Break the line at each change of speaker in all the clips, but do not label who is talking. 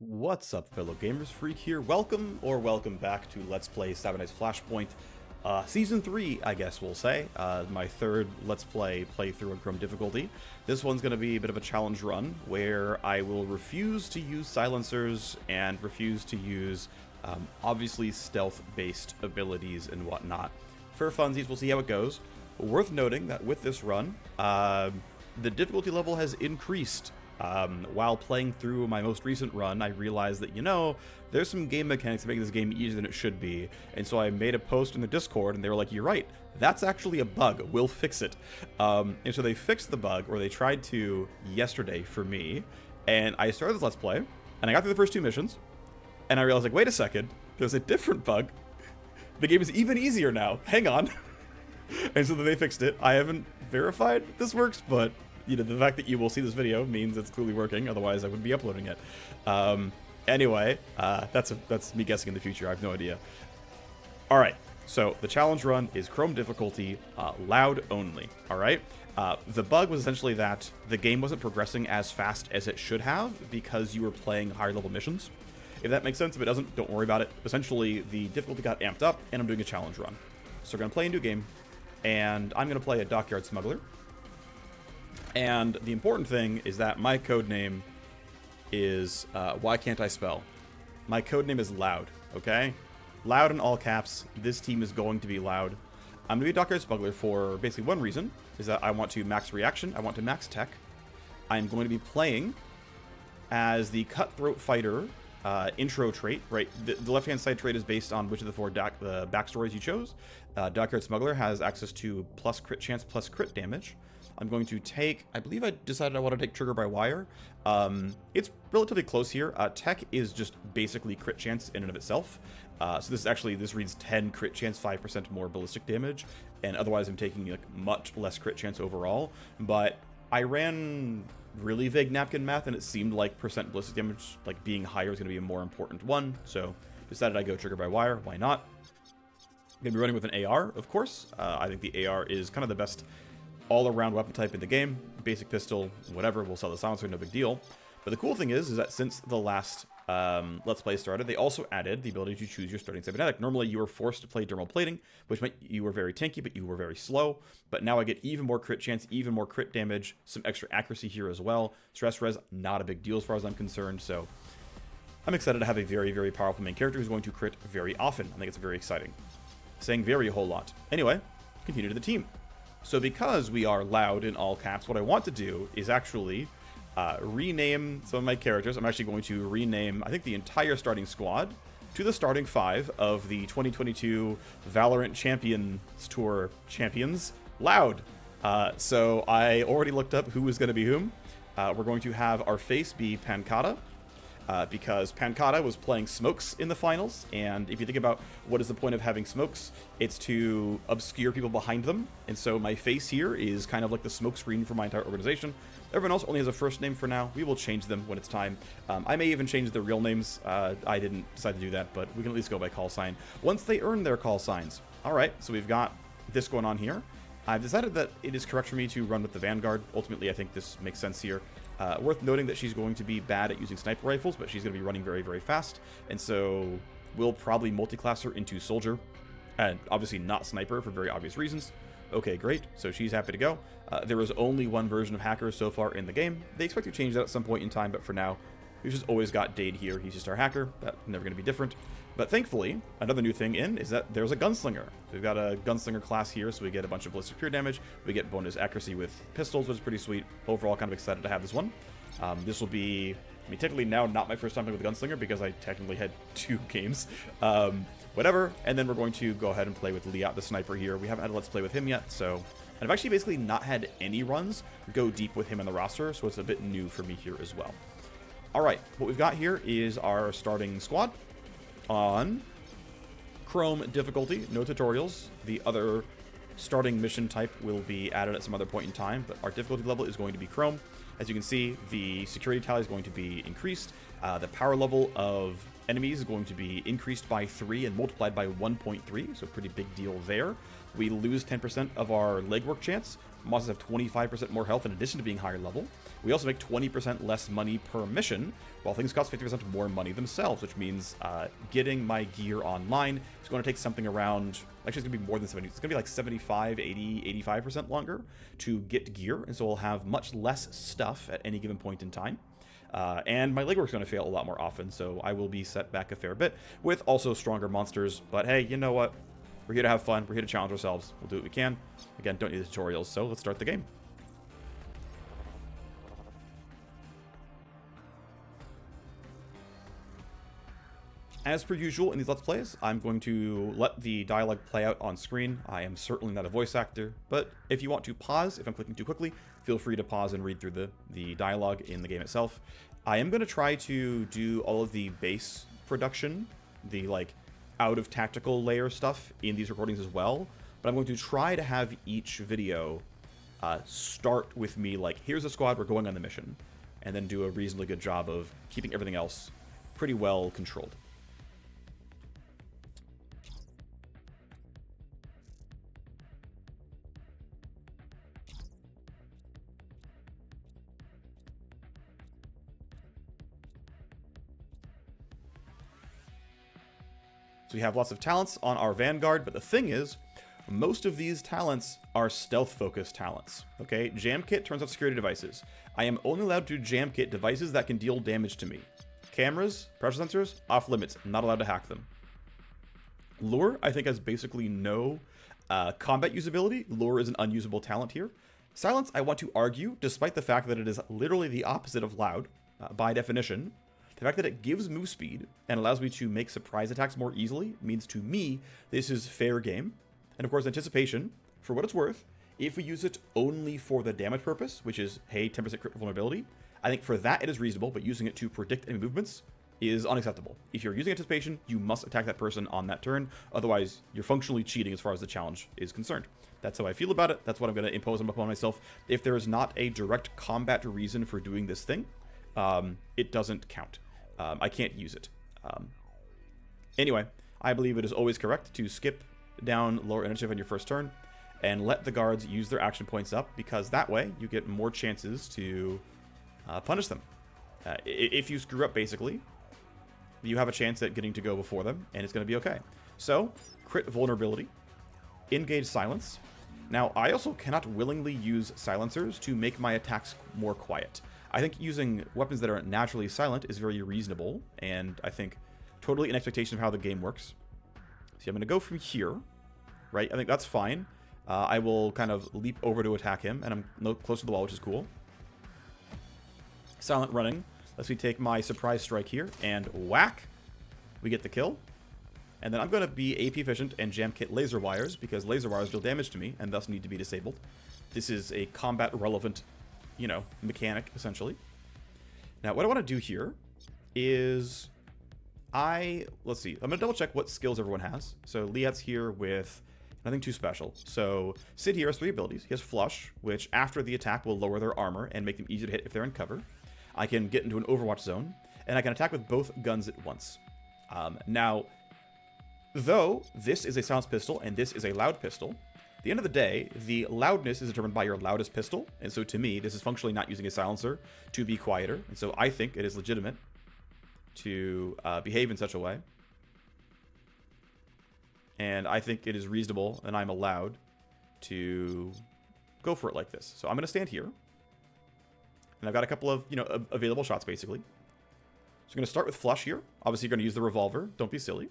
What's up, fellow gamers? Phreak here. Welcome back to Let's Play Seven Days Flashpoint. Season 3, I guess we'll say. My third Let's Play playthrough on Chrome difficulty. This one's going to be a bit of a challenge run, where I will refuse to use silencers and refuse to use, obviously, stealth-based abilities and whatnot. For funsies, we'll see how it goes. Worth noting that with this run, the difficulty level has increased. While playing through my most recent run, I realized that, there's some game mechanics that make this game easier than it should be. And so I made a post in the Discord, and they were like, you're right, that's actually a bug, we'll fix it. And so they fixed the bug, or they tried to, yesterday for me. And I started this Let's Play, and I got through the first 2 missions, and I realized, like, wait a second, there's a different bug. The game is even easier now, hang on. And so then they fixed it. I haven't verified this works, but the fact that you will see this video means it's clearly working, otherwise I wouldn't be uploading it. Anyway, that's me guessing in the future, I have no idea. Alright, so the challenge run is Chrome difficulty, loud only, alright? The bug was essentially that the game wasn't progressing as fast as it should have because you were playing higher level missions. If that makes sense, if it doesn't, don't worry about it. Essentially, the difficulty got amped up, and I'm doing a challenge run. So we're going to play a new game, and I'm going to play a dockyard smuggler. And the important thing is that my codename is, why can't I spell? My codename is Loud, okay? Loud in all caps. This team is going to be loud. I'm going to be a dockyard smuggler for basically one reason, is that I want to max reaction, I want to max tech. I'm going to be playing as the cutthroat fighter intro trait, right? The left-hand side trait is based on which of the 4 backstories you chose. Dockyard smuggler has access to plus crit chance, plus crit damage. I'm going to take, I believe I decided I want to take trigger by wire. It's relatively close here. Tech is just basically crit chance in and of itself. So this reads 10 crit chance, 5% more ballistic damage, and otherwise I'm taking like much less crit chance overall. But I ran really vague napkin math, and it seemed like percent ballistic damage, like being higher, is going to be a more important one. So decided I go trigger by wire. Why not? I'm going to be running with an AR, of course. I think the AR is kind of the best all-around weapon type in the game. Basic pistol, whatever, we'll sell the silencer, no big deal. But the cool thing is that since the last Let's Play started, they also added the ability to choose your starting cybernetic. Normally, you were forced to play dermal plating, which meant you were very tanky, but you were very slow. But now I get even more crit chance, even more crit damage, some extra accuracy here as well. Stress res, not a big deal as far as I'm concerned, so I'm excited to have a very, very powerful main character who's going to crit very often. I think it's very exciting. Saying very a whole lot. Anyway, continue to the team. So because we are loud in all caps, what I want to do is actually rename some of my characters. I'm actually going to rename, I think, the entire starting squad to the starting 5 of the 2022 Valorant Champions Tour champions, Loud. So I already looked up who is going to be whom. We're going to have our face be Pancata. Because Pancata was playing Smokes in the finals, and if you think about what is the point of having Smokes, it's to obscure people behind them, and so my face here is kind of like the smoke screen for my entire organization. Everyone else only has a first name for now. We will change them when it's time. I may even change their real names. I didn't decide to do that, but we can at least go by call sign once they earn their call signs. Alright, so we've got this going on here. I've decided that it is correct for me to run with the Vanguard. Ultimately, I think this makes sense here. Worth noting that she's going to be bad at using sniper rifles, but she's going to be running very, very fast. And so we'll probably multi-class her into soldier. And obviously not sniper for very obvious reasons. Okay, great. So she's happy to go. There is only one version of hacker so far in the game. They expect to change that at some point in time, but for now, we've just always got Dade here. He's just our hacker. That's never going to be different. But thankfully, another new thing is that there's a Gunslinger. We've got a Gunslinger class here, so we get a bunch of ballistic pure damage. We get bonus accuracy with pistols, which is pretty sweet. Overall, kind of excited to have this one. This will be, technically now not my first time playing with a Gunslinger because I technically had 2 games. Whatever. And then we're going to go ahead and play with Liat, the sniper here. We haven't had a Let's Play with him yet, so... And I've actually basically not had any runs go deep with him in the roster, so it's a bit new for me here as well. Alright, what we've got here is our starting squad on Chrome difficulty, no tutorials. The other starting mission type will be added at some other point in time, but our difficulty level is going to be Chrome. As you can see, the security tally is going to be increased. The power level of enemies is going to be increased by 3 and multiplied by 1.3, so pretty big deal there. We lose 10% of our legwork chance. Monsters have 25% more health in addition to being higher level. We also make 20% less money per mission, while things cost 50% more money themselves, which means getting my gear online is going to take something around, actually it's going to be more than 70, it's going to be like 75, 80, 85% longer to get gear, and so I'll have much less stuff at any given point in time. And my legwork's going to fail a lot more often, so I will be set back a fair bit, with also stronger monsters. But hey, you know what? We're here to have fun, we're here to challenge ourselves, we'll do what we can. Again, don't need the tutorials, so let's start the game. As per usual in these Let's Plays, I'm going to let the dialogue play out on screen. I am certainly not a voice actor, but if you want to pause, if I'm clicking too quickly, feel free to pause and read through the dialogue in the game itself. I am going to try to do all of the base production, the like out of tactical layer stuff in these recordings as well, but I'm going to try to have each video start with me like, here's a squad, we're going on the mission, and then do a reasonably good job of keeping everything else pretty well controlled. So we have lots of talents on our Vanguard, but the thing is, most of these talents are stealth-focused talents, okay? Jam Kit turns off security devices. I am only allowed to Jam Kit devices that can deal damage to me. Cameras, pressure sensors, off limits. Not allowed to hack them. Lure, I think, has basically no combat usability. Lure is an unusable talent here. Silence, I want to argue, despite the fact that it is literally the opposite of loud, by definition. The fact that it gives move speed and allows me to make surprise attacks more easily means to me this is fair game. And of course, anticipation, for what it's worth, if we use it only for the damage purpose, which is, hey, 10% crit vulnerability, I think for that it is reasonable, but using it to predict enemy movements is unacceptable. If you're using anticipation, you must attack that person on that turn, otherwise you're functionally cheating as far as the challenge is concerned. That's how I feel about it, that's what I'm going to impose upon myself. If there is not a direct combat reason for doing this thing, it doesn't count. I can't use it. Anyway, I believe it is always correct to skip down lower initiative on your first turn and let the guards use their action points up, because that way you get more chances to punish them. If you screw up, basically, you have a chance at getting to go before them, and it's going to be okay. So, crit vulnerability, engage silence. Now, I also cannot willingly use silencers to make my attacks more quiet. I think using weapons that are naturally silent is very reasonable, and I think totally an expectation of how the game works. See, I'm going to go from here, right? I think that's fine. I will kind of leap over to attack him, and I'm close to the wall, which is cool. Silent running lets me take my surprise strike here, and whack! We get the kill. And then I'm going to be AP efficient and jam kit laser wires, because laser wires deal damage to me, and thus need to be disabled. This is a combat relevant, you know, mechanic, essentially. Now, what I want to do here is let's see, I'm going to double check what skills everyone has. So Liat's here with nothing too special. So Sid here has 3 abilities. He has Flush, which after the attack will lower their armor and make them easy to hit if they're in cover. I can get into an Overwatch zone, and I can attack with both guns at once. Now, though this is a silenced pistol and this is a loud pistol, at the end of the day, the loudness is determined by your loudest pistol, and so to me, this is functionally not using a silencer to be quieter, and so I think it is legitimate to behave in such a way. And I think it is reasonable, and I'm allowed to go for it like this. So I'm going to stand here, and I've got a couple of, you know, available shots, basically. So I'm going to start with Flush here. Obviously, you're going to use the revolver. Don't be silly.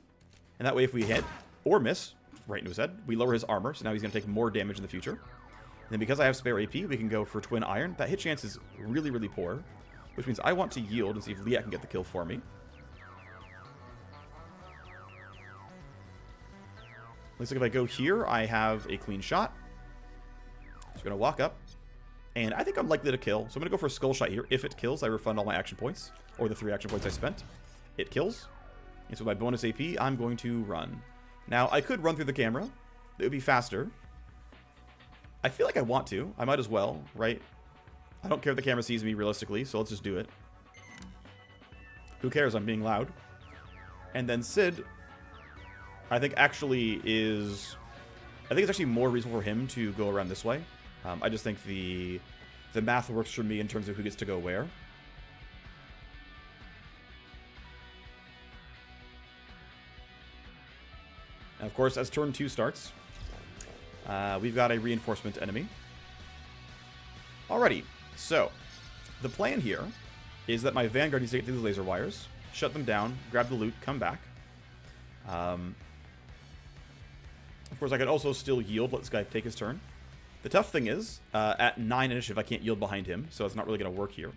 And that way, if we hit or miss right into his head, we lower his armor, so now he's going to take more damage in the future. And then because I have spare AP, we can go for Twin Iron. That hit chance is really, really poor, which means I want to yield and see if Liat can get the kill for me. Looks like if I go here, I have a clean shot. So I'm going to walk up, and I think I'm likely to kill. So I'm going to go for a Skull Shot here. If it kills, I refund all my action points, or the 3 action points I spent. It kills. And so with my bonus AP, I'm going to run. Now, I could run through the camera. It would be faster. I feel like I want to. I might as well, right? I don't care if the camera sees me realistically, so let's just do it. Who cares? I'm being loud. And then Sid, I think actually is... I think it's actually more reasonable for him to go around this way. I just think the math works for me in terms of who gets to go where. And of course, as turn 2 starts, we've got a reinforcement enemy. Alrighty, so the plan here is that my Vanguard needs to get through the laser wires, shut them down, grab the loot, come back. Of course, I could also still yield, let this guy take his turn. The tough thing is, at 9 initiative, I can't yield behind him, so it's not really going to work here.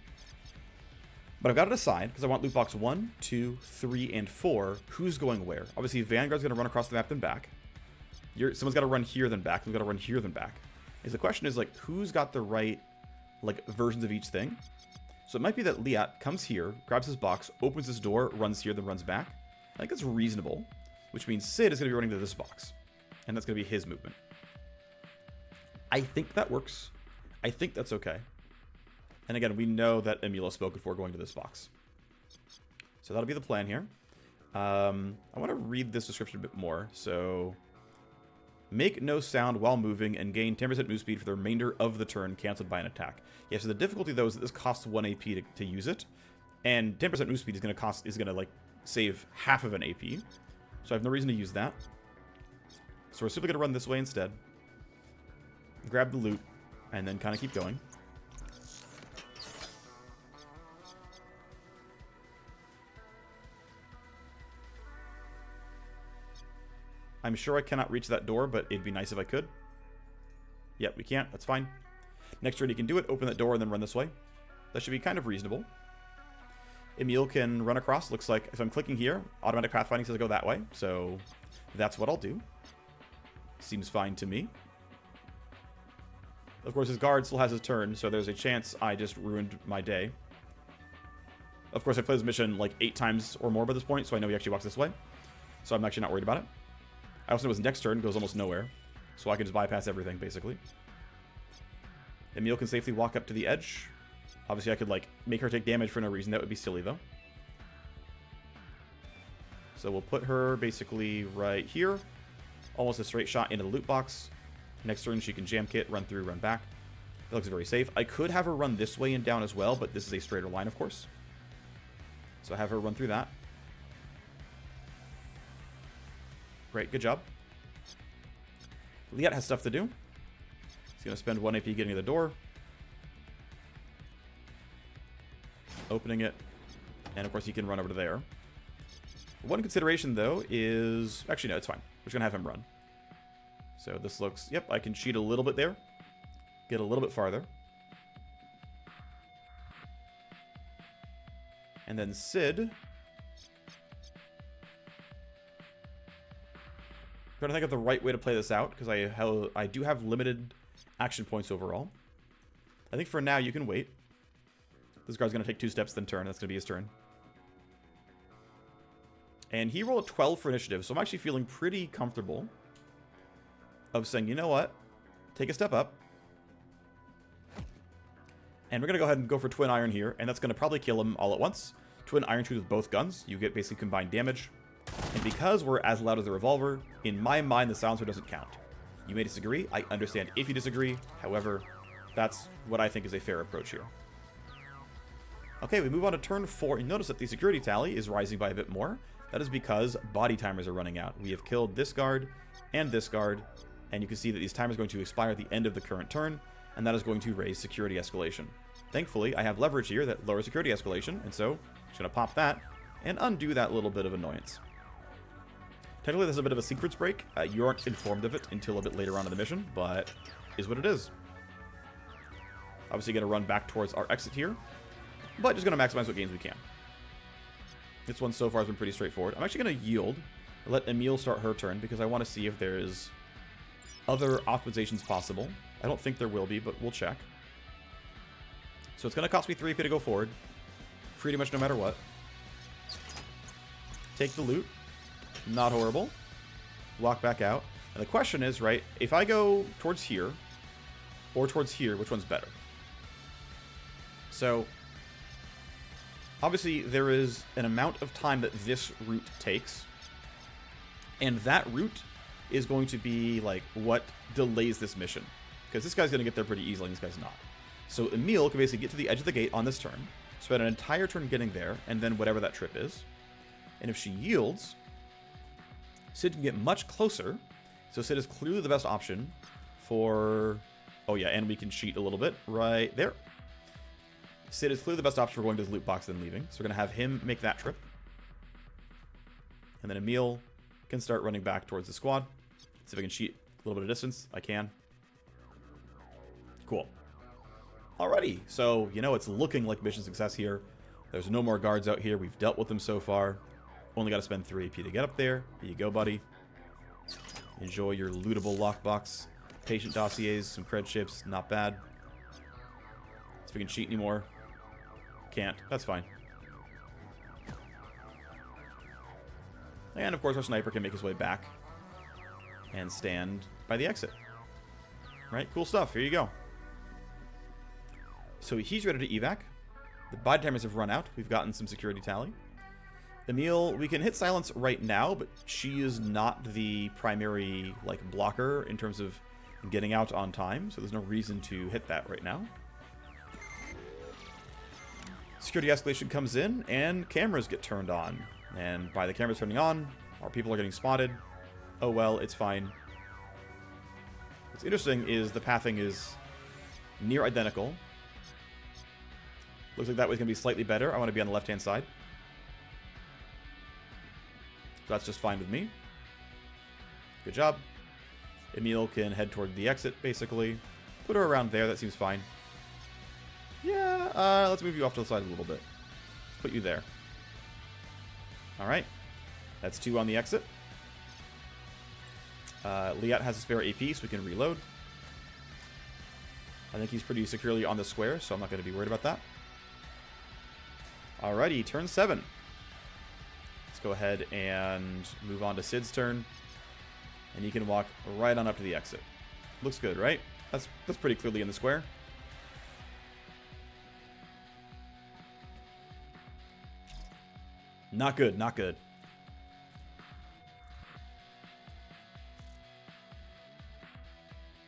But I've got to decide, because I want loot box 1, 2, 3, and 4, who's going where. Obviously, Vanguard's going to run across the map, then back. Someone's got to run here, then back. Someone's got to run here, then back. The question is, like, who's got the right, like, versions of each thing? So it might be that Liat comes here, grabs his box, opens his door, runs here, then runs back. I think that's reasonable, which means Sid is going to be running to this box. And that's going to be his movement. I think that works. I think that's okay. And again, we know that Emil has spoken for going to this box. So that'll be the plan here. I want to read this description a bit more. So, make no sound while moving and gain 10% move speed for the remainder of the turn, cancelled by an attack. Yeah, so the difficulty though is that this costs 1 AP to use it. And 10% move speed is going to like save half of an AP. So I have no reason to use that. So we're simply going to run this way instead. Grab the loot, and then kind of keep going. I'm sure I cannot reach that door, but it'd be nice if I could. Yep, we can't. That's fine. Next turn, you can do it. Open that door and then run this way. That should be kind of reasonable. Emil can run across. Looks like if I'm clicking here, automatic pathfinding says go that way. So that's what I'll do. Seems fine to me. Of course, his guard still has his turn, so there's a chance I just ruined my day. Of course, I've played this mission like 8 times or more by this point, so I know he actually walks this way. So I'm actually not worried about it. I also know his next turn goes almost nowhere, so I can just bypass everything, basically. Emil can safely walk up to the edge. Obviously, I could, like, make her take damage for no reason. That would be silly, though. So we'll put her basically right here. Almost a straight shot into the loot box. Next turn, she can jam kit, run through, run back. That looks very safe. I could have her run this way and down as well, but this is a straighter line, of course. So I have her run through that. Great, good job. Liat has stuff to do. He's going to spend 1 AP getting to the door. Opening it. And of course he can run over to there. One consideration though is... Actually no, it's fine. We're just going to have him run. So this looks... Yep, I can cheat a little bit there. Get a little bit farther. And then Sid... I'm trying to think of the right way to play this out, because I do have limited action points overall. I think for now you can wait. This guard's going to take 2 steps, then turn. That's going to be his turn. And he rolled a 12 for initiative, so I'm actually feeling pretty comfortable of saying, you know what? Take a step up. And we're going to go ahead and go for Twin Iron here, and that's going to probably kill him all at once. Twin Iron shoots with both guns. You get basically combined damage. And because we're as loud as the revolver, in my mind, the silencer doesn't count. You may disagree. I understand if you disagree. However, that's what I think is a fair approach here. Okay, we move on to turn 4. You notice that the security tally is rising by a bit more. That is because body timers are running out. We have killed this guard and this guard. And you can see that these timers are going to expire at the end of the current turn. And that is going to raise security escalation. Thankfully, I have leverage here that lowers security escalation. And so, I'm just going to pop that and undo that little bit of annoyance. Technically, this is a bit of a secrets break. You aren't informed of it until a bit later on in the mission, but is what it is. Obviously, going to run back towards our exit here, but just going to maximize what gains we can. This one so far has been pretty straightforward. I'm actually going to yield, let Emil start her turn, because I want to see if there's other optimizations possible. I don't think there will be, but we'll check. So it's going to cost me 3 AP to go forward, pretty much no matter what. Take the loot. Not horrible. Walk back out. And the question is, right, if I go towards here or towards here, which one's better? So, obviously, there is an amount of time that this route takes. And that route is going to be, like, what delays this mission. Because this guy's going to get there pretty easily, and this guy's not. So Emil can basically get to the edge of the gate on this turn, spend an entire turn getting there, and then whatever that trip is. And if she yields... Sid can get much closer. So Sid is clearly the best option for... Oh yeah, and we can cheat a little bit right there. Sid is clearly the best option for going to the loot box and leaving. So we're going to have him make that trip. And then Emil can start running back towards the squad. See if I can cheat a little bit of distance. I can. Cool. Alrighty. So, you know, it's looking like mission success here. There's no more guards out here. We've dealt with them so far. Only got to spend 3 AP to get up there. Here you go, buddy. Enjoy your lootable lockbox. Patient dossiers, some cred chips. Not bad. See if we can cheat anymore. Can't. That's fine. And, of course, our sniper can make his way back and stand by the exit. Right? Cool stuff. Here you go. So he's ready to evac. The body timers have run out. We've gotten some security tally. Emil, we can hit silence right now, but she is not the primary, like, blocker in terms of getting out on time, so there's no reason to hit that right now. Security escalation comes in, and cameras get turned on. And by the cameras turning on, our people are getting spotted. Oh well, it's fine. What's interesting is the pathing is near identical. Looks like that was going to be slightly better. I want to be on the left-hand side. So that's just fine with me. Good job. Emil can head toward the exit, basically. Put her around there. That seems fine. Yeah, let's move you off to the side a little bit. Put you there. Alright. That's 2 on the exit. Liat has a spare AP, so we can reload. I think he's pretty securely on the square, so I'm not going to be worried about that. Alrighty, turn 7. Let's go ahead and move on to Sid's turn. And he can walk right on up to the exit. Looks good, right? That's pretty clearly in the square. Not good, not good.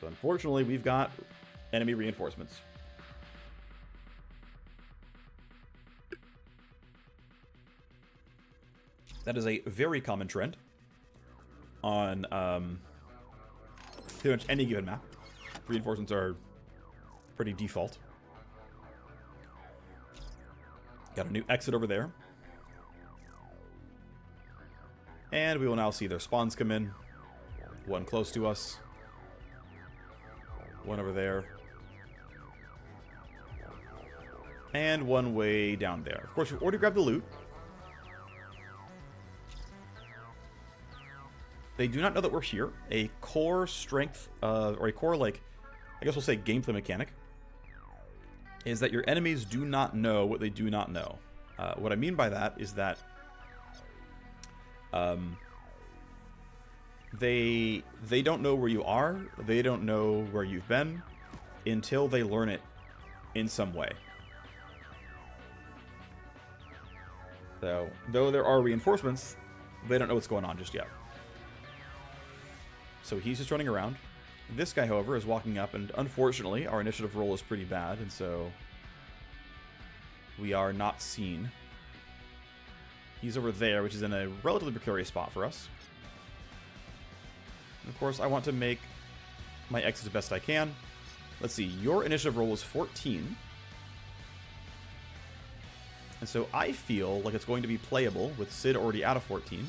So unfortunately, we've got enemy reinforcements. That is a very common trend on pretty much any given map. Reinforcements are pretty default. Got a new exit over there. And we will now see their spawns come in. One close to us. One over there. And one way down there. Of course, we've already grabbed the loot. They do not know that we're here. A core strength, or a core, like, I guess we'll say gameplay mechanic, is that your enemies do not know what they do not know. What I mean by that is that they don't know where you are, they don't know where you've been, until they learn it in some way. So, though there are reinforcements, they don't know what's going on just yet. So he's just running around. This guy, however, is walking up, and unfortunately, our initiative roll is pretty bad, and so we are not seen. He's over there, which is in a relatively precarious spot for us. And of course, I want to make my exit as best I can. Let's see, your initiative roll is 14. And so I feel like it's going to be playable with Sid already out of 14.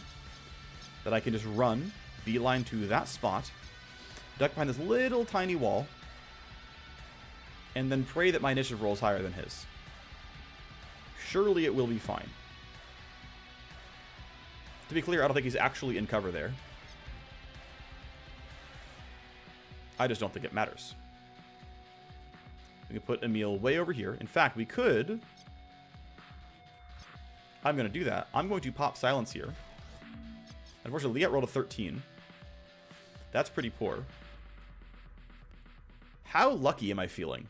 That I can just run, beeline to that spot, duck behind this little tiny wall, and then pray that my initiative roll is higher than his. Surely it will be fine. To be clear, I don't think he's actually in cover there. I just don't think it matters. We can put Emil way over here. In fact, we could... I'm going to do that. I'm going to pop silence here. Unfortunately, Liat rolled a 13. That's pretty poor. How lucky am I feeling?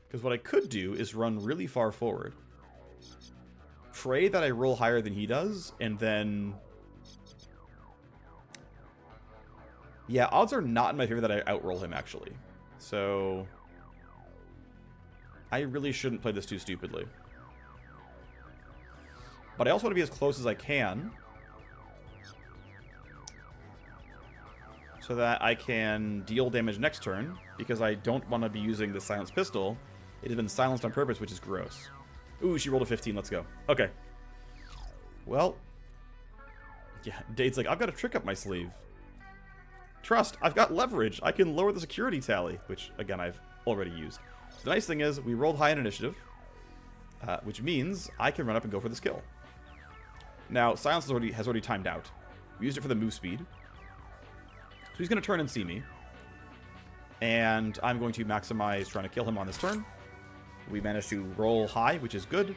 Because what I could do is run really far forward. Pray that I roll higher than he does, and then... Yeah, odds are not in my favor that I outroll him, actually. So... I really shouldn't play this too stupidly. But I also want to be as close as I can so that I can deal damage next turn, because I don't want to be using the silenced pistol. It has been silenced on purpose, which is gross. Ooh, she rolled a 15. Let's go. Okay. Well, yeah, Dade's like, I've got a trick up my sleeve. Trust, I've got leverage. I can lower the security tally, which, again, I've already used. So the nice thing is, we rolled high in initiative, which means I can run up and go for this kill. Now, silence has already timed out. We used it for the move speed. So he's going to turn and see me. And I'm going to maximize trying to kill him on this turn. We managed to roll high, which is good.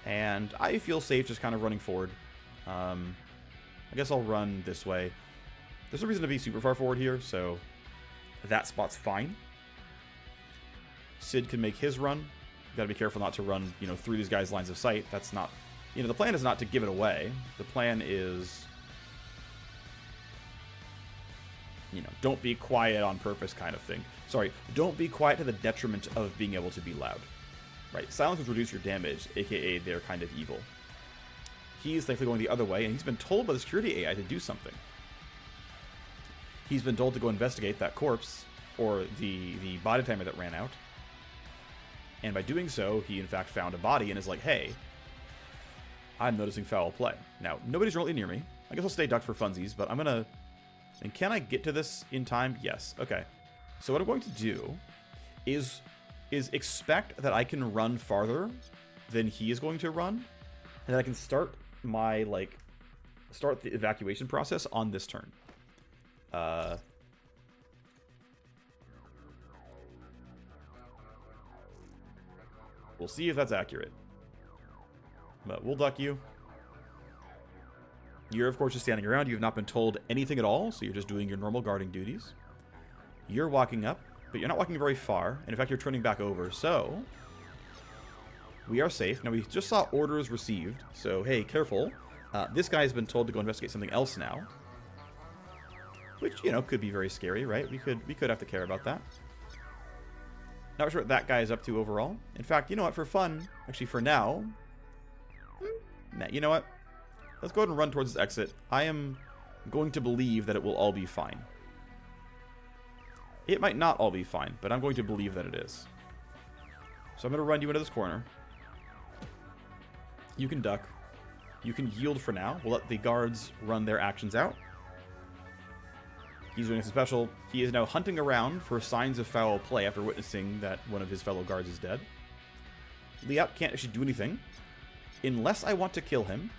And I feel safe just kind of running forward. I guess I'll run this way. There's no reason to be super far forward here, so that spot's fine. Sid can make his run. You gotta be careful not to run, you know, through these guys' lines of sight. That's not, you know, the plan is not to give it away. The plan is, you know, don't be quiet on purpose kind of thing. Sorry, don't be quiet to the detriment of being able to be loud. Right, silence would reduce your damage, aka they're kind of evil. He's thankfully going the other way, and he's been told by the security AI to do something. He's been told to go investigate that corpse, or the body timer that ran out. And by doing so, he in fact found a body and is like, hey, I'm noticing foul play. Now, nobody's really near me. I guess I'll stay ducked for funsies, but I'm gonna... And can I get to this in time? Yes. Okay. So what I'm going to do is expect that I can run farther than he is going to run, and that I can start my, like, start the evacuation process on this turn. We'll see if that's accurate. But we'll duck you. You're, of course, just standing around. You have not been told anything at all, so you're just doing your normal guarding duties. You're walking up, but you're not walking very far. And in fact, you're turning back over, so we are safe. Now, we just saw orders received, so hey, careful. This guy has been told to go investigate something else now. Which, you know, could be very scary, right? We could have to care about that. Not sure what that guy is up to overall. In fact, you know what? For fun, actually for now, nah, you know what? Let's go ahead and run towards this exit. I am going to believe that it will all be fine. It might not all be fine, but I'm going to believe that it is. So I'm going to run you into this corner. You can duck. You can yield for now. We'll let the guards run their actions out. He's doing something special. He is now hunting around for signs of foul play after witnessing that one of his fellow guards is dead. Liat can't actually do anything unless I want to kill him.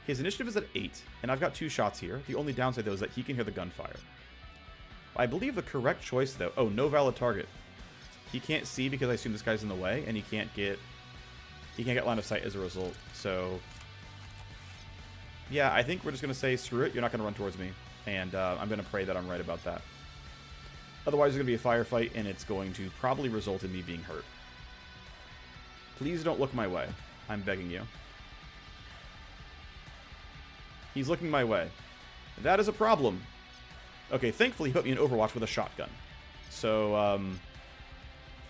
His initiative is at 8, and I've got 2 shots here. The only downside, though, is that he can hear the gunfire. I believe the correct choice, though... Oh, no valid target. He can't see because I assume this guy's in the way, and he can't get line of sight as a result. So, yeah, I think we're just going to say, screw it, you're not going to run towards me. And I'm going to pray that I'm right about that. Otherwise, there's going to be a firefight, and it's going to probably result in me being hurt. Please don't look my way. I'm begging you. He's looking my way. That is a problem. Okay, thankfully he put me in Overwatch with a shotgun. So,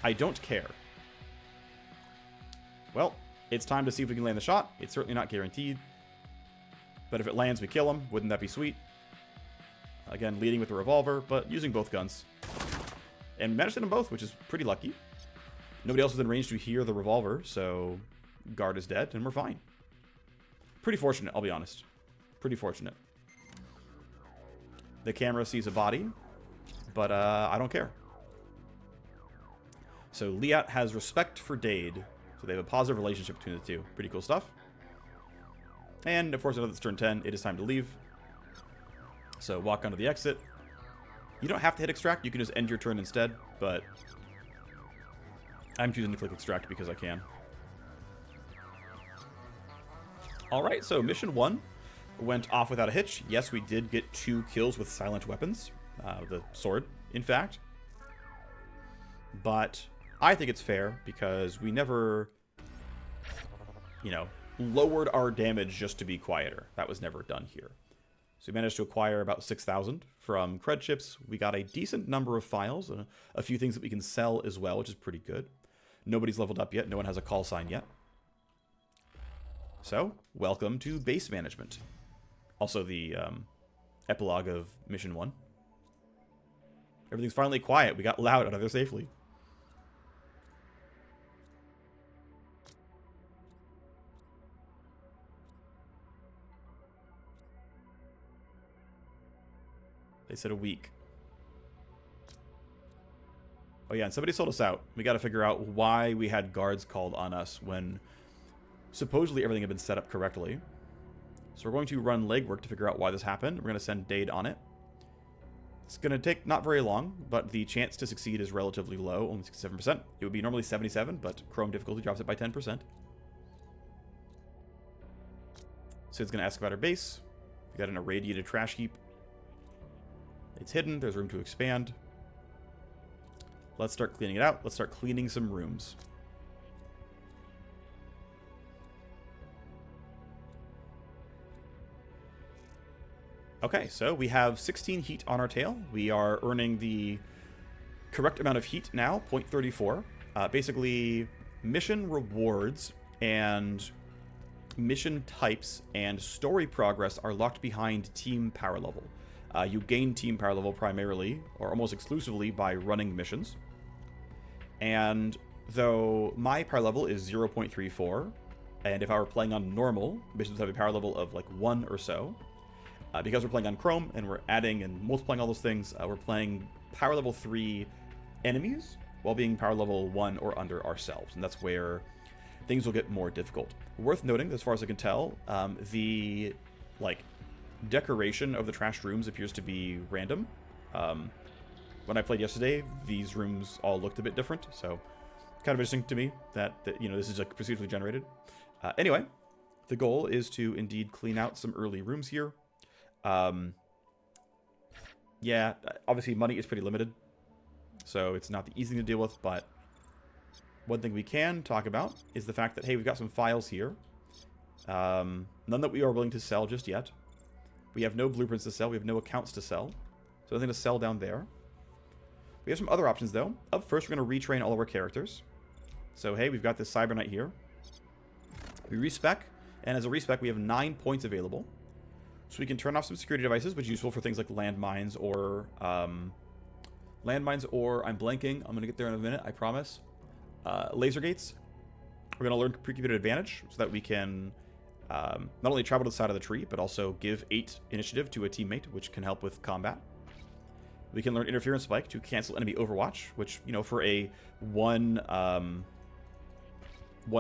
I don't care. Well, it's time to see if we can land the shot. It's certainly not guaranteed. But if it lands, we kill him. Wouldn't that be sweet? Again, leading with the revolver, but using both guns. And managed to hit them both, which is pretty lucky. Nobody else was in range to hear the revolver, so guard is dead, and we're fine. Pretty fortunate, I'll be honest. Pretty fortunate. The camera sees a body, but I don't care. So Liat has respect for Dade, so they have a positive relationship between the two. Pretty cool stuff. And, of course, now that it's turn 10, it is time to leave. So walk onto the exit. You don't have to hit extract, you can just end your turn instead, but I'm choosing to click extract because I can. Alright, so mission 1 went off without a hitch. Yes, we did get 2 kills with silent weapons. The sword, in fact. But I think it's fair because we never, you know, lowered our damage just to be quieter. That was never done here. So we managed to acquire about 6,000 from cred chips. We got a decent number of files, and a few things that we can sell as well, which is pretty good. Nobody's leveled up yet. No one has a call sign yet. So, welcome to base management. Also the epilogue of mission 1. Everything's finally quiet. We got loud out of there safely. They said a week. Oh yeah, and somebody sold us out. We got to figure out why we had guards called on us when supposedly everything had been set up correctly. So we're going to run legwork to figure out why this happened. We're going to send Dade on it. It's going to take not very long, but the chance to succeed is relatively low, only 67%. It would be normally 77, but Chrome difficulty drops it by 10%. So it's going to ask about our base. We got an irradiated trash heap. It's hidden. There's room to expand. Let's start cleaning it out. Let's start cleaning some rooms. Okay, so we have 16 heat on our tail. We are earning the correct amount of heat now, 0.34. Basically, mission rewards and mission types and story progress are locked behind team power level. You gain team power level primarily, or almost exclusively, by running missions. And though my power level is 0.34, and if I were playing on normal, missions have a power level of like 1 or so. Because we're playing on Chrome and we're adding and multiplying all those things, we're playing power level 3 enemies while being power level 1 or under ourselves. And that's where things will get more difficult. Worth noting, as far as I can tell, the decoration of the trashed rooms appears to be random. When I played yesterday, these rooms all looked a bit different, so kind of interesting to me that you know, this is like procedurally generated. Anyway, the goal is to indeed clean out some early rooms here. Yeah, obviously money is pretty limited, so it's not the easy thing to deal with, but one thing we can talk about is the fact that, hey, we've got some files here. None that we are willing to sell just yet. We have no blueprints to sell. We have no accounts to sell. So nothing to sell down there. We have some other options, though. Up first, we're going to retrain all of our characters. So, hey, we've got this Cyber Knight here. We respec, and as a respec, we have 9 points available. So we can turn off some security devices, which is useful for things like landmines or... I'm blanking. I'm going to get there in a minute, I promise. Laser gates. We're going to learn Pre-Computed Advantage so that we can not only travel to the side of the tree, but also give 8 initiative to a teammate, which can help with combat. We can learn Interference Spike to cancel enemy overwatch, which, you know, for a one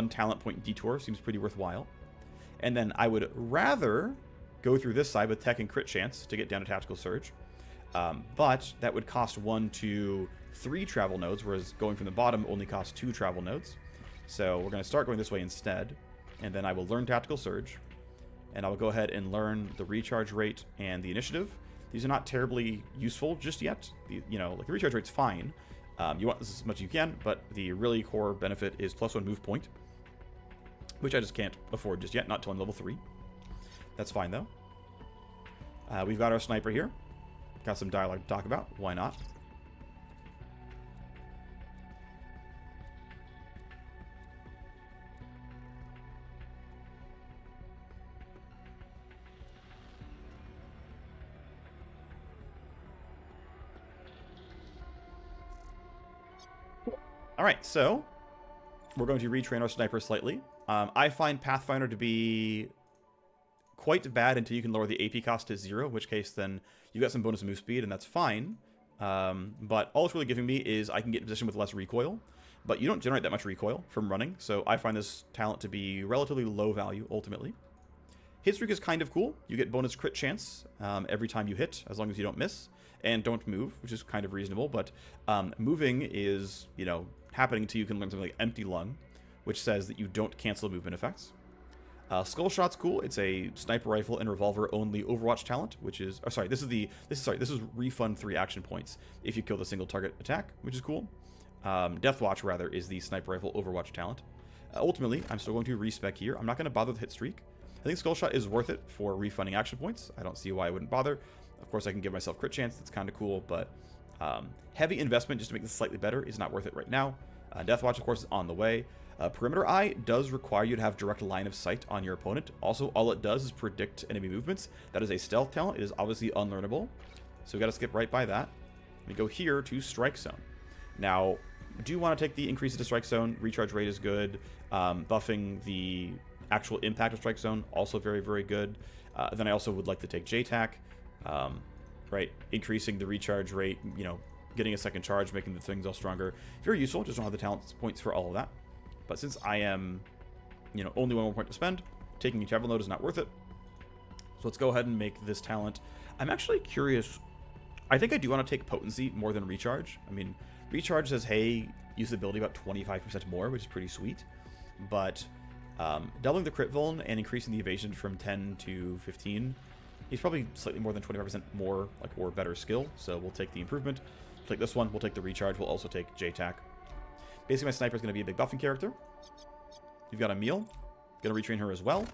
talent point detour seems pretty worthwhile. And then I would rather go through this side with Tech and Crit Chance to get down to Tactical Surge. But that would cost 1 to 3 travel nodes, whereas going from the bottom only costs 2 travel nodes. So we're going to start going this way instead. And then I will learn Tactical Surge. And I will go ahead and learn the recharge rate and the initiative. These are not terribly useful just yet. You know, like the recharge rate's fine. You want this as much as you can, but the really core benefit is +1 move point, which I just can't afford just yet, not until I'm level 3. That's fine, though. We've got our sniper here. Got some dialogue to talk about. Why not? Alright, so we're going to retrain our sniper slightly. I find Pathfinder to be quite bad until you can lower the AP cost to 0, in which case then you got some bonus move speed, and that's fine. But all it's really giving me is I can get in position with less recoil, but you don't generate that much recoil from running, so I find this talent to be relatively low value, ultimately. Hit streak is kind of cool. You get bonus crit chance every time you hit, as long as you don't miss, and don't move, which is kind of reasonable, but moving is, you know, happening until you can learn something like Empty Lung, which says that you don't cancel movement effects. Skull Shot's cool. It's a sniper rifle and revolver only Overwatch talent, which is... Oh, sorry, this is refund 3 action points if you kill the single target attack, which is cool. Deathwatch, rather, is the sniper rifle Overwatch talent. Ultimately, I'm still going to respec here. I'm not going to bother with hit streak. I think Skull Shot is worth it for refunding action points. I don't see why I wouldn't bother. Of course, I can give myself crit chance. That's kind of cool, but heavy investment just to make this slightly better is not worth it right now. Deathwatch, of course, is on the way. Perimeter Eye does require you to have direct line of sight on your opponent. Also, all it does is predict enemy movements. That is a stealth talent. It is obviously unlearnable, so we got to skip right by that. We go here to Strike Zone. Now, I do want to take the increase to Strike Zone. Recharge rate is good. Buffing the actual impact of Strike Zone, also very, very good. Then I also would like to take J-Tac, right? Increasing the recharge rate, you know, getting a second charge, making the things all stronger. Very useful, just don't have the talent points for all of that. But since I am, you know, only one more point to spend, taking a travel node is not worth it. So let's go ahead and make this talent. I'm actually curious. I think I do want to take potency more than recharge. I mean, recharge says, hey, use the ability about 25% more, which is pretty sweet. But doubling the crit vuln and increasing the evasion from 10 to 15 is probably slightly more than 25% more, like, or better skill. So we'll take the improvement. We'll take this one. We'll take the recharge. We'll also take J-Tac. Basically, my sniper is going to be a big buffing character. You've got Emil. Going to retrain her as well.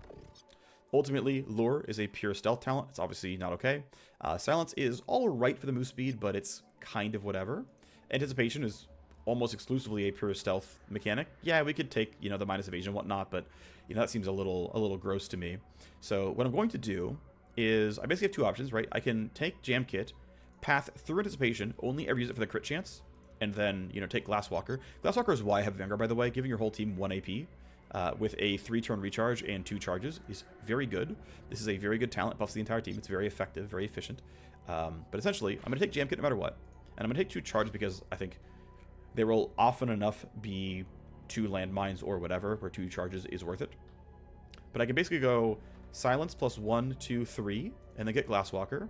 Ultimately, Lure is a pure stealth talent. It's obviously not okay. Silence is all right for the move speed, but it's kind of whatever. Anticipation is almost exclusively a pure stealth mechanic. Yeah, we could take, you know, the minus evasion and whatnot, but, you know, that seems a little gross to me. So what I'm going to do is I basically have two options, right? I can take Jam Kit, path through Anticipation, only ever use it for the crit chance, and then, you know, take Glasswalker. Glasswalker is why I have Vanguard, by the way. Giving your whole team 1 AP with a 3-turn recharge and 2 charges is very good. This is a very good talent. Buffs the entire team. It's very effective, very efficient. But essentially, I'm going to take Jam Kit no matter what. And I'm going to take 2 charges because I think there will often enough be 2 landmines or whatever where 2 charges is worth it. But I can basically go Silence plus 1, 2, 3, and then get Glasswalker.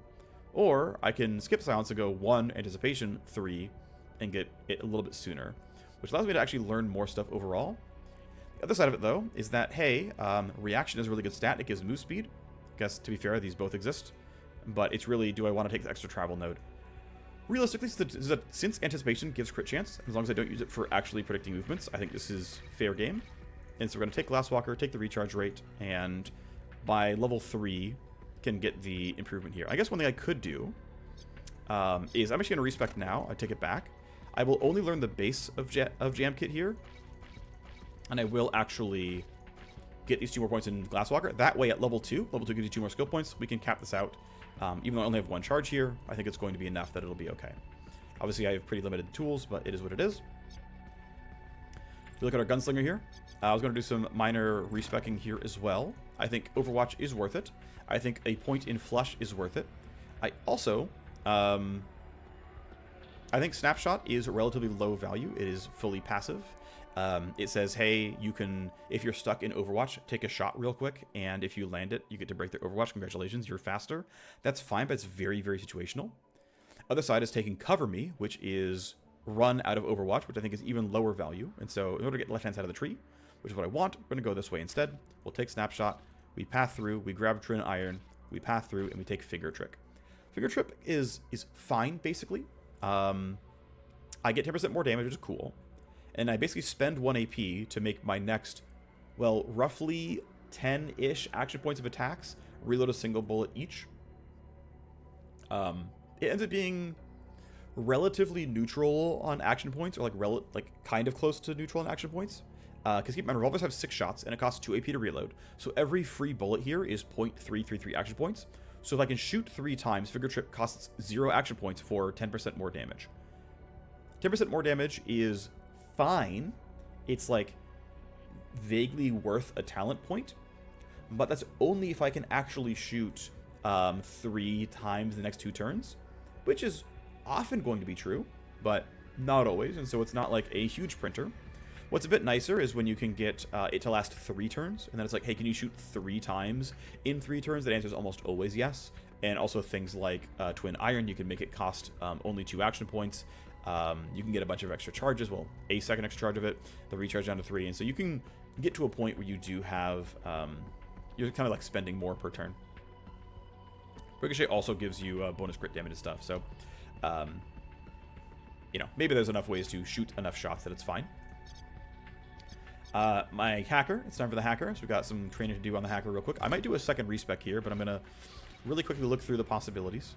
Or I can skip Silence and go 1, Anticipation, 3, and get it a little bit sooner, which allows me to actually learn more stuff overall. The other side of it, though, is that, hey, Reaction is a really good stat. It gives move speed. I guess, to be fair, these both exist. But it's really, do I want to take the extra travel node? Realistically, since Anticipation gives crit chance, as long as I don't use it for actually predicting movements, I think this is fair game. And so we're going to take Glasswalker, take the recharge rate, and by level 3, can get the improvement here. I guess one thing I could do is I'm actually going to respec now. I take it back. I will only learn the base of Jam Kit here, and I will actually get these 2 more points in Glasswalker. That way, at level 2 gives you 2 more skill points. We can cap this out. Even though I only have 1 charge here, I think it's going to be enough that it'll be okay. Obviously, I have pretty limited tools, but it is what it is. If we look at our Gunslinger here, I was going to do some minor respecking here as well. I think Overwatch is worth it. I think a point in Flush is worth it. I also, I think Snapshot is relatively low value. It is fully passive. It says, hey, you can, if you're stuck in Overwatch, take a shot real quick, and if you land it, you get to break their Overwatch. Congratulations, you're faster. That's fine, but it's very, very situational. Other side is taking Cover Me, which is run out of Overwatch, which I think is even lower value. And so in order to get the left-hand side of the tree, which is what I want, we're going to go this way instead. We'll take Snapshot, we path through, we grab Trin Iron, we path through, and we take Finger Trick. Finger Trick is fine, basically. I get 10% more damage, which is cool. And I basically spend 1 AP to make my next, well, roughly 10-ish action points of attacks reload a single bullet each. It ends up being relatively neutral on action points, or like kind of close to neutral on action points. Because keep in mind, revolvers have 6 shots, and it costs 2 AP to reload. So every free bullet here is 0.333 action points. So if I can shoot 3 times, Finger Trick costs 0 action points for 10% more damage. 10% more damage is fine. It's like vaguely worth a talent point, but that's only if I can actually shoot 3 times the next 2 turns, which is often going to be true, but not always, and so it's not like a huge printer. What's a bit nicer is when you can get it to last 3 turns, and then it's like, hey, can you shoot 3 times in 3 turns? That answer is almost always yes. And also things like Twin Iron, you can make it cost only 2 action points. You can get a bunch of extra charges, well, a second extra charge of it, the recharge down to 3, and so you can get to a point where you do have, you're kind of like spending more per turn. Ricochet also gives you bonus crit damage and stuff, so, you know, maybe there's enough ways to shoot enough shots that it's fine. My hacker, it's time for the hacker, so we've got some training to do on the hacker real quick. I might do a second respec here, but I'm going to really quickly look through the possibilities.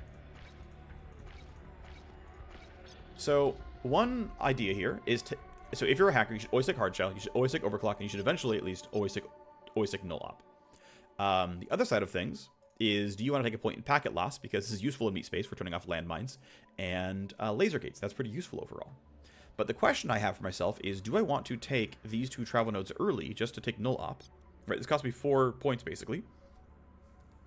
So one idea here is to, so if you're a hacker, you should always take hard shell, you should always take overclock, and you should eventually at least always take null op. The other side of things is, do you want to take a point in packet loss, because this is useful in meat space for turning off landmines, and laser gates. That's pretty useful overall. But the question I have for myself is, do I want to take these 2 travel nodes early just to take null op? Right, this cost me 4 points basically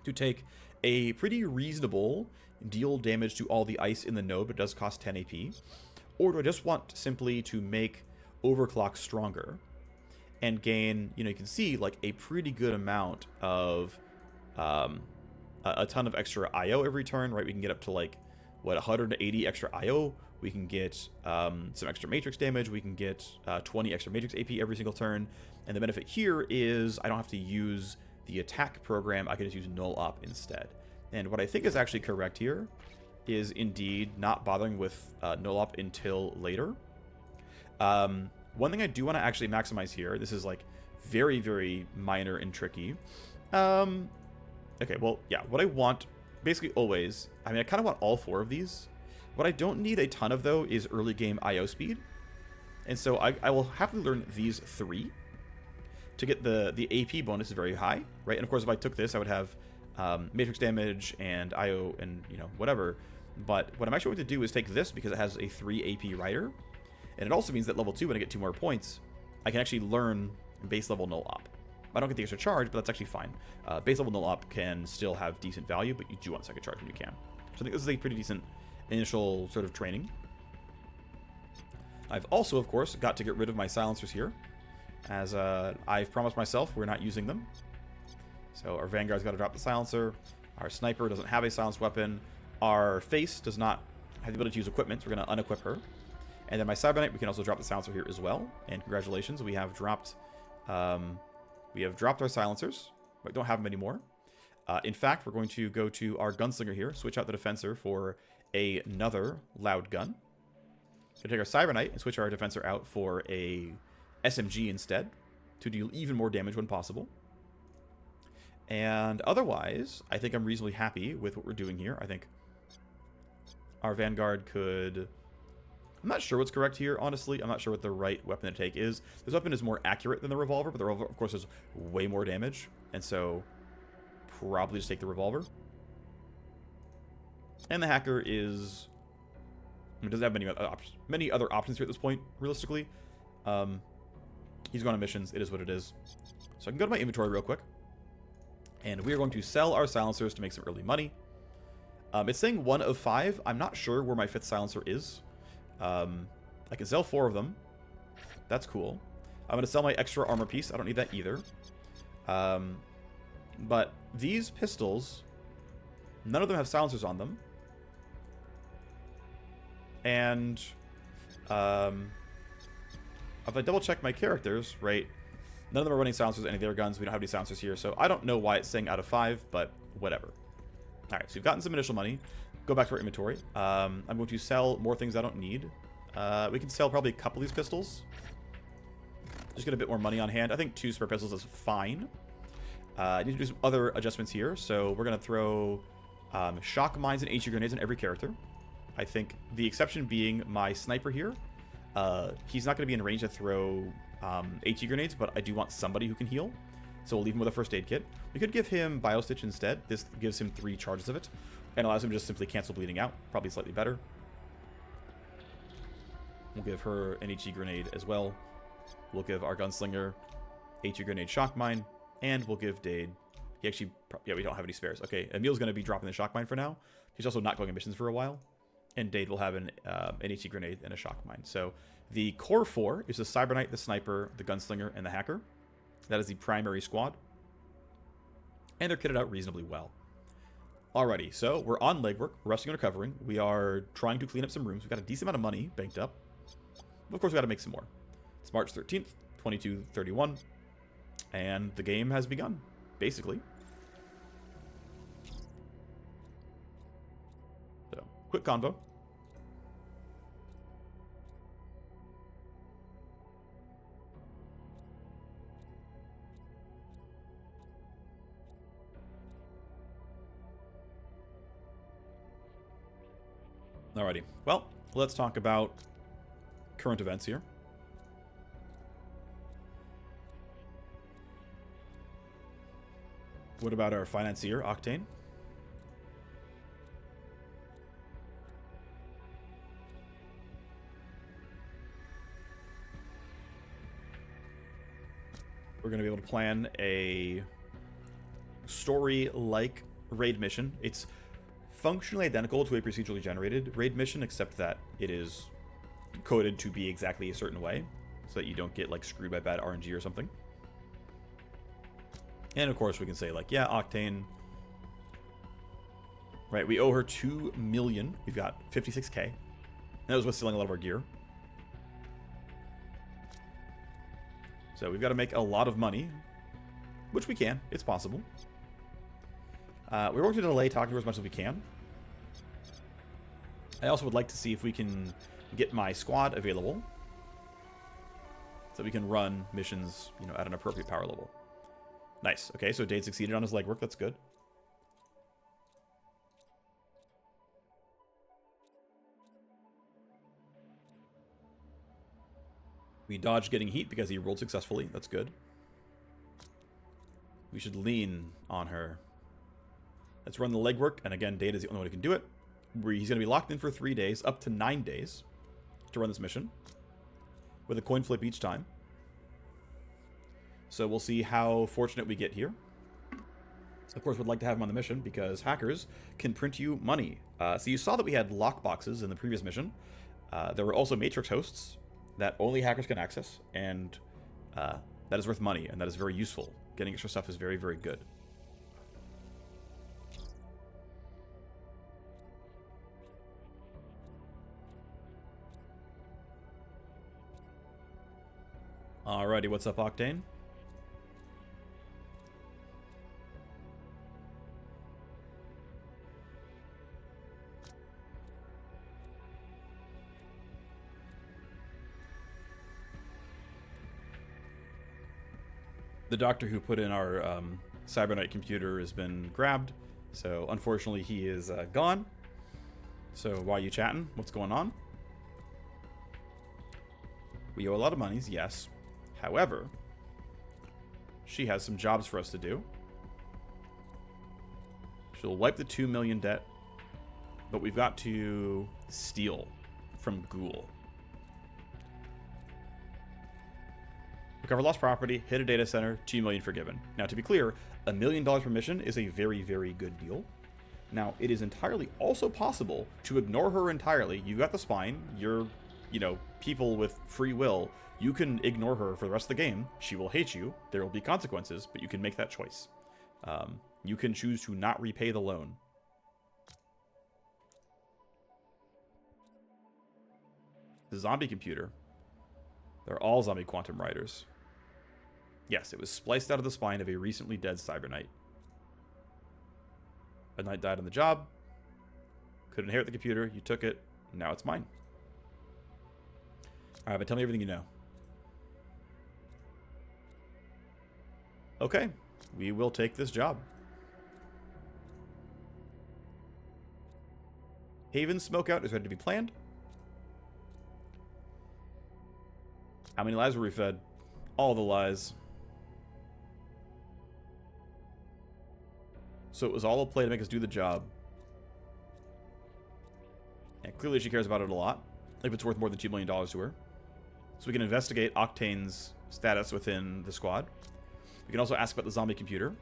to take a pretty reasonable deal damage to all the ice in the node, but it does cost 10 AP. Or do I just want simply to make overclock stronger and gain, you know, you can see like a pretty good amount of a ton of extra IO every turn, right? We can get up to like, what, 180 extra IO. We can get some extra matrix damage. We can get 20 extra matrix AP every single turn. And the benefit here is I don't have to use the attack program. I can just use null op instead. And what I think is actually correct here is indeed not bothering with null op until later. One thing I do want to actually maximize here, this is like very, very minor and tricky. Okay, well, yeah, what I want basically always, I mean, I kind of want all 4 of these. What I don't need a ton of, though, is early game IO speed. And so I will happily learn these 3 to get the AP bonus is very high, right? And of course, if I took this, I would have matrix damage and IO and, you know, whatever. But what I'm actually going to do is take this because it has a 3 AP rider. And it also means that level 2, when I get 2 more points, I can actually learn base level null op. I don't get the extra charge, but that's actually fine. Base level null op can still have decent value, but you do want second charge when you can. So I think this is a pretty decent initial sort of training. I've also, of course, got to get rid of my silencers here, as I've promised myself we're not using them. So our Vanguard's got to drop the silencer. Our sniper doesn't have a silenced weapon. Our face does not have the ability to use equipment, so we're going to unequip her. And then my Cyberknight, we can also drop the silencer here as well. And congratulations, we have dropped our silencers. We don't have them anymore. In fact, we're going to go to our Gunslinger here, switch out the Defensor for another loud gun. Gonna take our Cyberknight and switch our Defensor out for a SMG instead to deal even more damage when possible. And otherwise, I think I'm reasonably happy with what we're doing here. I think our Vanguard could... I'm not sure what's correct here, honestly. I'm not sure what the right weapon to take is. This weapon is more accurate than the revolver, but the revolver, of course, does way more damage. And so, probably just take the revolver. And the hacker is... I mean, doesn't have many other options here at this point, realistically. He's going on missions. It is what it is. So I can go to my inventory real quick. And we are going to sell our silencers to make some early money. It's saying 1 of 5. I'm not sure where my 5th silencer is. I can sell 4 of them. That's cool. I'm going to sell my extra armor piece. I don't need that either. But these pistols, none of them have silencers on them. And if I double check my characters, right, none of them are running silencers, any of their guns. We don't have any silencers here, so I don't know why it's saying out of 5, but whatever. Alright, so we've gotten some initial money. Go back to our inventory. I'm going to sell more things I don't need. We can sell probably a couple of these pistols. Just get a bit more money on hand. I think 2 spare pistols is fine. I need to do some other adjustments here. So we're going to throw shock mines and HE grenades in every character. I think the exception being my sniper here. He's not going to be in range to throw HE grenades, but I do want somebody who can heal. So we'll leave him with a first aid kit. We could give him Biostitch instead. This gives him 3 charges of it and allows him to just simply cancel bleeding out. Probably slightly better. We'll give her an HE grenade as well. We'll give our Gunslinger HE grenade shock mine, and we'll give Dade. He actually, yeah, we don't have any spares. Okay, Emil's going to be dropping the shock mine for now. He's also not going on missions for a while. And Dade will have an HE grenade and a shock mine. So the core 4 is the Cyberknight, the Sniper, the Gunslinger, and the Hacker. That is the primary squad. And they're kitted out reasonably well. Alrighty, so we're on legwork, we're resting and recovering. We are trying to clean up some rooms. We've got a decent amount of money banked up. But of course, we got to make some more. It's March 13th, 2231. And the game has begun, basically. So, quick convo. Alrighty, well, let's talk about current events here. What about our financier, Octane? we're going to be able to plan a story-like raid mission. It's functionally identical to a procedurally generated raid mission, except that it is coded to be exactly a certain way, so that you don't get like screwed by bad RNG or something. And of course we can say like, yeah, Octane, right, we owe her 2 million. We've got 56k. That was with selling a lot of our gear. So we've got to make a lot of money, which we can. It's possible. We're going to delay talking to her as much as we can. I also would like to see if we can get my squad available, so we can run missions, you know, at an appropriate power level. Nice. Okay, so Dade succeeded on his legwork. That's good. We dodged getting heat because he rolled successfully. That's good. We should lean on her. Let's run the legwork. And again, Dade is the only one who can do it. He's going to be locked in for 3 days, up to 9 days, to run this mission, with a coin flip each time. So we'll see how fortunate we get here. Of course, we'd like to have him on the mission because hackers can print you money. So you saw that we had lockboxes in the previous mission. There were also matrix hosts that only hackers can access, and that is worth money, and that is very useful. Getting extra stuff is very, very good. Alrighty, what's up, Octane? The doctor who put in our Cyberknight computer has been grabbed, so unfortunately he is gone. So why are you chatting? What's going on? We owe a lot of monies, yes. However, she has some jobs for us to do. She'll wipe the 2 million debt, but we've got to steal from Ghoul. Recover lost property, hit a data center, 2 million forgiven. Now, to be clear, $1 million per mission is a very, very good deal. Now, it is entirely also possible to ignore her entirely. You've got the spine, you're, you know, people with free will. You can ignore her for the rest of the game. She will hate you. There will be consequences, but you can make that choice. You can choose to not repay the loan. The zombie computer. They're all zombie quantum riders. Yes, it was spliced out of the spine of a recently dead Cyberknight. A knight died on the job. Could inherit the computer. You took it. Now it's mine. Alright, but tell me everything you know. Okay, we will take this job. Haven Smokeout is ready to be planned. How many lies were we fed? All the lies. So it was all a play to make us do the job. And clearly she cares about it a lot, if it's worth more than $2 million to her. So we can investigate Octane's status within the squad. We can also ask about the zombie computer.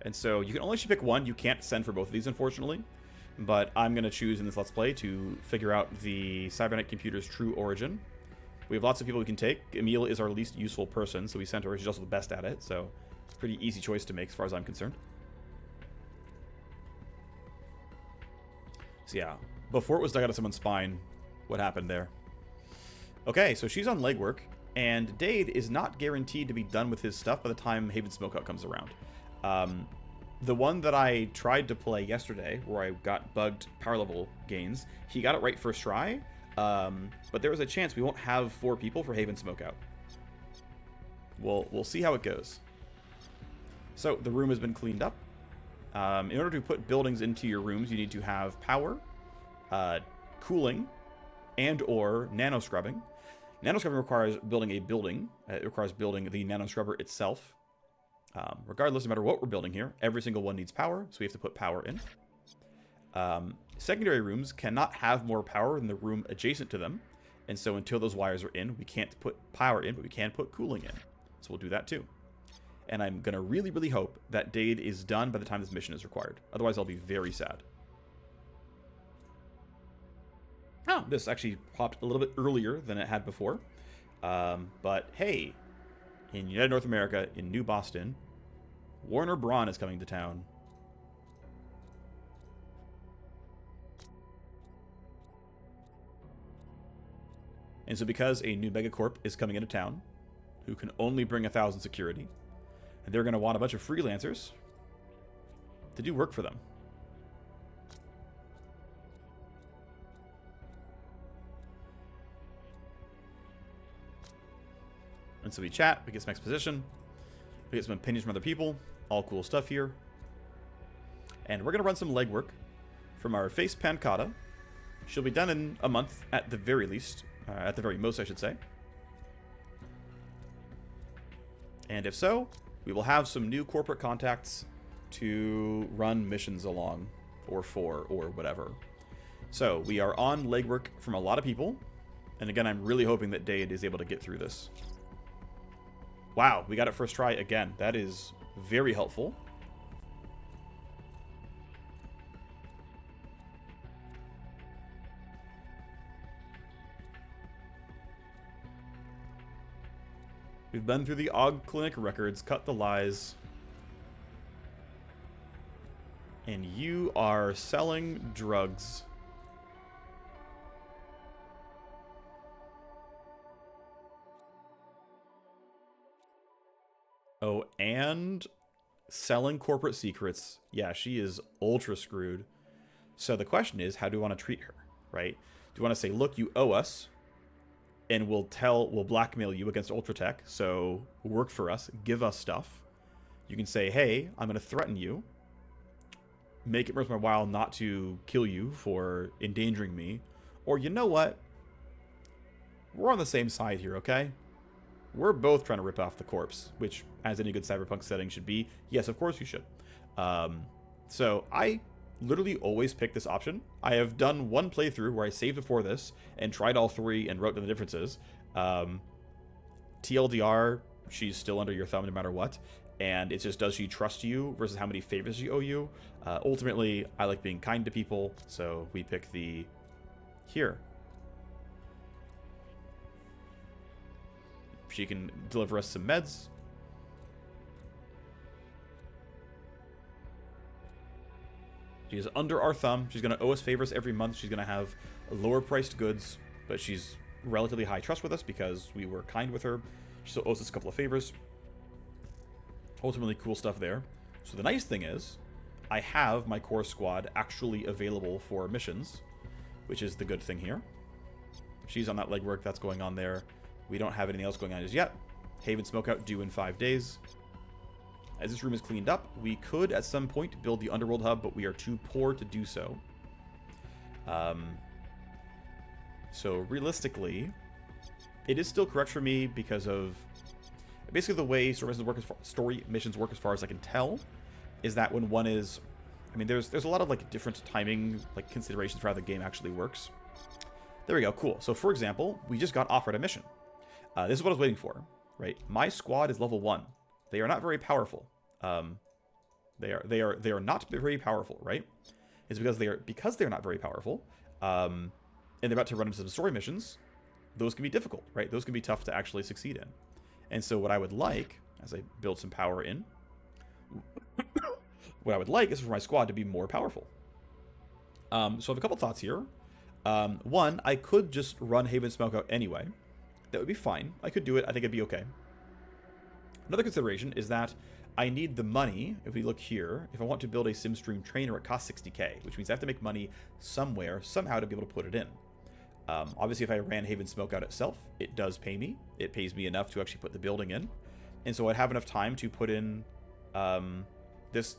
And so you can only pick one. You can't send for both of these, unfortunately. But I'm going to choose in this Let's Play to figure out the Cyberknight computer's true origin. We have lots of people we can take. Emil is our least useful person, so we sent her. She's also the best at it, so pretty easy choice to make as far as I'm concerned. So yeah, before it was dug out of someone's spine, what happened there? Okay, so she's on legwork, and Dade is not guaranteed to be done with his stuff by the time Haven Smokeout comes around. The one that I tried to play yesterday, where I got bugged power level gains, he got it right first try, but there was a chance we won't have 4 people for Haven Smokeout. We'll see how it goes. So the room has been cleaned up. In order to put buildings into your rooms, you need to have power, cooling, and or nano scrubbing. Nano scrubbing requires building a building. It requires building the nano scrubber itself. Regardless, no matter what we're building here, every single one needs power, so we have to put power in. Secondary rooms cannot have more power than the room adjacent to them, And so until those wires are in, we can't put power in, but we can put cooling in. So we'll do that too. And I'm going to really, really hope that Dade is done by the time this mission is required. Otherwise, I'll be very sad. Oh, this actually popped a little bit earlier than it had before. But hey, in United North America, in New Boston, Warner Braun is coming to town. And so because a new megacorp is coming into town, who can only bring 1,000 security, and they're going to want a bunch of freelancers to do work for them. And so we chat, we get some exposition, we get some opinions from other people, all cool stuff here. And we're going to run some legwork from our face pancata. She'll be done in a month at the very least. At the very most, I should say. And if so, we will have some new corporate contacts to run missions along, or for, or whatever. So, we are on legwork from a lot of people. And again, I'm really hoping that Dade is able to get through this. Wow, we got it first try again. That is very helpful. We've been through the AUG Clinic records, cut the lies. And you are selling drugs. Oh, and selling corporate secrets. Yeah, she is ultra screwed. So the question is, how do we want to treat her, right? Do you want to say, look, you owe us, and we'll blackmail you against Ultratech, so work for us, give us stuff. You can say, hey, I'm going to threaten you, make it worth my while not to kill you for endangering me, or you know what? We're on the same side here, okay? We're both trying to rip off the corpse, which, as any good cyberpunk setting should be, yes, of course you should. So I literally always pick this option. I have done one playthrough where I saved before this and tried all three and wrote down the differences. TLDR, she's still under your thumb no matter what. And it's just, does she trust you versus how many favors she owe you? Ultimately, I like being kind to people, so we pick the here. She can deliver us some meds. She's under our thumb. She's going to owe us favors every month. She's going to have lower priced goods, but she's relatively high trust with us because we were kind with her. She still owes us a couple of favors. Ultimately, cool stuff there. So the nice thing is, I have my core squad actually available for missions, which is the good thing here. She's on that legwork that's going on there. We don't have anything else going on as yet. Haven Smokeout due in 5 days. As this room is cleaned up, we could at some point build the Underworld Hub, but we are too poor to do so. So realistically, it is still correct for me because of basically the way story missions work as far as I can tell, is that when one is, I mean, there's a lot of like different timing like considerations for how the game actually works. There we go, cool. So for example, we just got offered a mission. This is what I was waiting for, right? My squad is level 1. They are not very powerful. They are not very powerful, right? It's because they're not very powerful. And they're about to run into some story missions. Those can be difficult, right? Those can be tough to actually succeed in. And so what I would like, as I build some power in, what I would like is for my squad to be more powerful. So I have a couple thoughts here. One, I could just run Haven Smokeout anyway. That would be fine. I could do it. I think it'd be okay. Another consideration is that I need the money, if we look here, if I want to build a SimStream trainer, it costs 60k, which means I have to make money somewhere, somehow to be able to put it in. Obviously, if I ran Haven Smokeout itself, it does pay me. It pays me enough to actually put the building in. And so I'd have enough time to put in this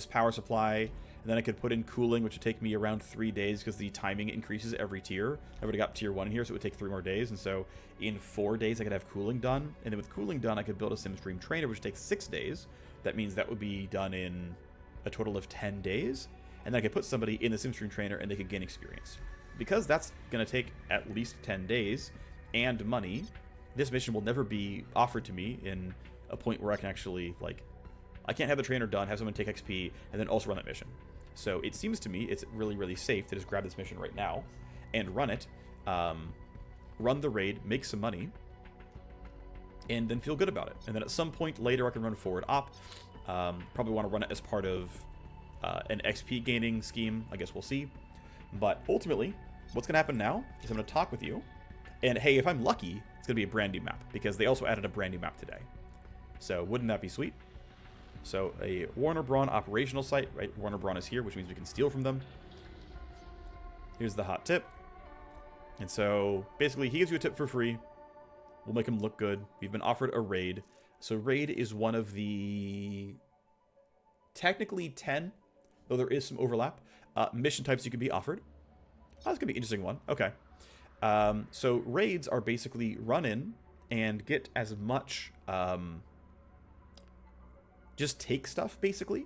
power supply, and then I could put in cooling, which would take me around 3 days because the timing increases every tier. I've already got tier 1 here, so it would take 3 more days. And so in 4 days, I could have cooling done. And then with cooling done, I could build a SimStream trainer, which takes 6 days. That means that would be done in a total of 10 days. And then I could put somebody in the SimStream trainer, and they could gain experience. because that's going to take at least 10 days and money, this mission will never be offered to me in a point where I can actually, like, I can't have the trainer done, have someone take XP, and then also run that mission. So it seems to me it's really, really safe to just grab this mission right now and run it, run the raid, make some money, and then feel good about it. And then at some point later I can run forward op. Probably want to run it as part of an XP gaining scheme. I guess we'll see. But ultimately, what's going to happen now is I'm going to talk with you. And hey, if I'm lucky, it's going to be a brand new map, because they also added a brand new map today. So wouldn't that be sweet? So a Warner Braun operational site, right? Warner Braun is here, which means we can steal from them. Here's the hot tip. And so basically he gives you a tip for free. We'll make him look good. We've been offered a raid. So raid is one of the technically 10, though there is some overlap, mission types you can be offered. Oh, that's going to be an interesting one. Okay. So raids are basically run in and get as much, just take stuff, basically.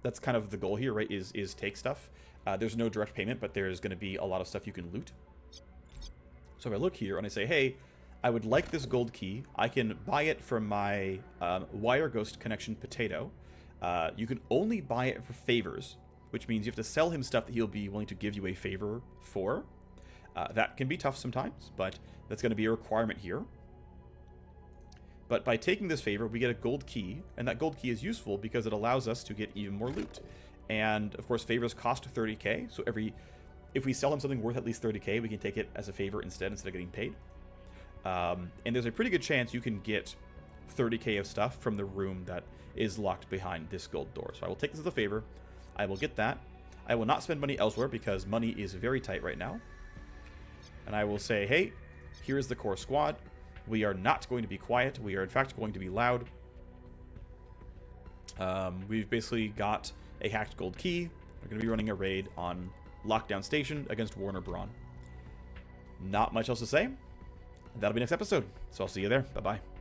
That's kind of the goal here, right, is take stuff. There's no direct payment, but there's going to be a lot of stuff you can loot. So if I look here and I say, hey, I would like this gold key, I can buy it from my Wire Ghost connection potato. You can only buy it for favors, which means you have to sell him stuff that he'll be willing to give you a favor for. That can be tough sometimes, but that's going to be a requirement here. But by taking this favor, we get a gold key, and that gold key is useful because it allows us to get even more loot. And, of course, favors cost 30k, so if we sell him something worth at least 30k, we can take it as a favor instead of getting paid. And there's a pretty good chance you can get 30k of stuff from the room that is locked behind this gold door. So I will take this as a favor. I will get that. I will not spend money elsewhere because money is very tight right now. And I will say, hey, here's the core squad. We are not going to be quiet. We are, in fact, going to be loud. We've basically got a hacked gold key. We're going to be running a raid on Lockdown Station against Warner Braun. Not much else to say. That'll be next episode. So I'll see you there. Bye-bye.